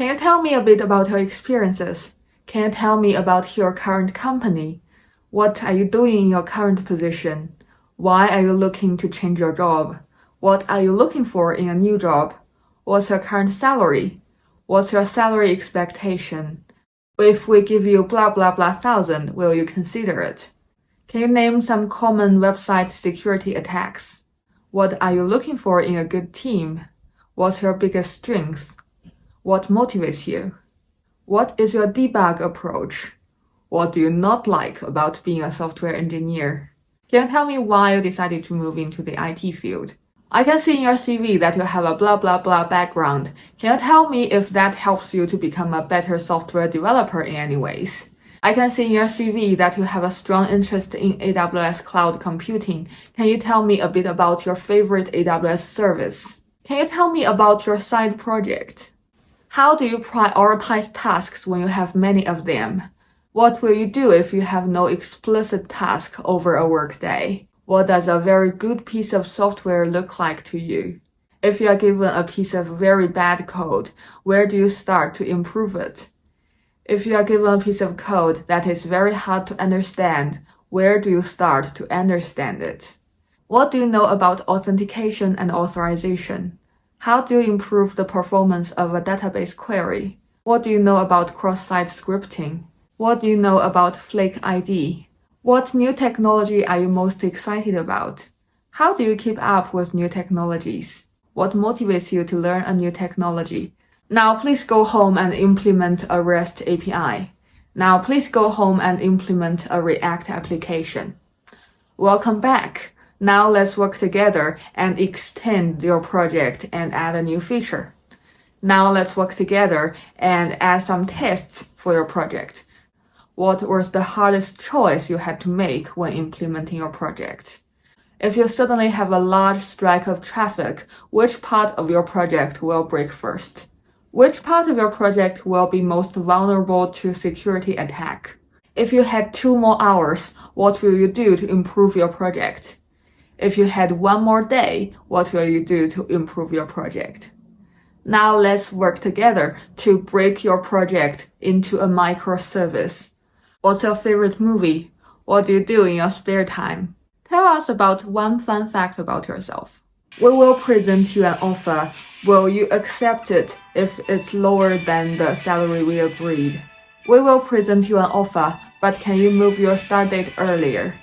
Can you tell me a bit about your experiences? Can you tell me about your current company? What are you doing in your current position? Why are you looking to change your job? What are you looking for in a new job? What's your current salary? What's your salary expectation? If we give you blah blah blah thousand, will you consider it? Can you name some common website security attacks? What are you looking for in a good team? What's your biggest strength? What motivates you? What is your debug approach? What do you not like about being a software engineer? Can you tell me why you decided to move into the IT field? I can see in your CV that you have a blah blah blah background. Can you tell me if that helps you to become a better software developer in any ways? I can see in your CV that you have a strong interest in AWS cloud computing. Can you tell me a bit about your favorite AWS service? Can you tell me about your side project? How do you prioritize tasks when you have many of them? What will you do if you have no explicit task over a workday? What does a very good piece of software look like to you? If you are given a piece of very bad code, where do you start to improve it? If you are given a piece of code that is very hard to understand, where do you start to understand it? What do you know about authentication and authorization? How do you improve the performance of a database query? What do you know about cross-site scripting? What do you know about Flake ID? What new technology are you most excited about? How do you keep up with new technologies? What motivates you to learn a new technology? Now please go home and implement a REST API. Now please go home and implement a React application. Welcome back. Now let's work together and extend your project and add a new feature. Now let's work together and add some tests for your project. What was the hardest choice you had to make when implementing your project? If you suddenly have a large strike of traffic, which part of your project will break first? Which part of your project will be most vulnerable to security attack? If you had 2 more hours, what will you do to improve your project? If you had 1 more day, what will you do to improve your project? Now let's work together to break your project into a microservice. What's your favorite movie? What do you do in your spare time? Tell us about one fun fact about yourself. We will present you an offer. Will you accept it if it's lower than the salary we agreed? We will present you an offer, but can you move your start date earlier?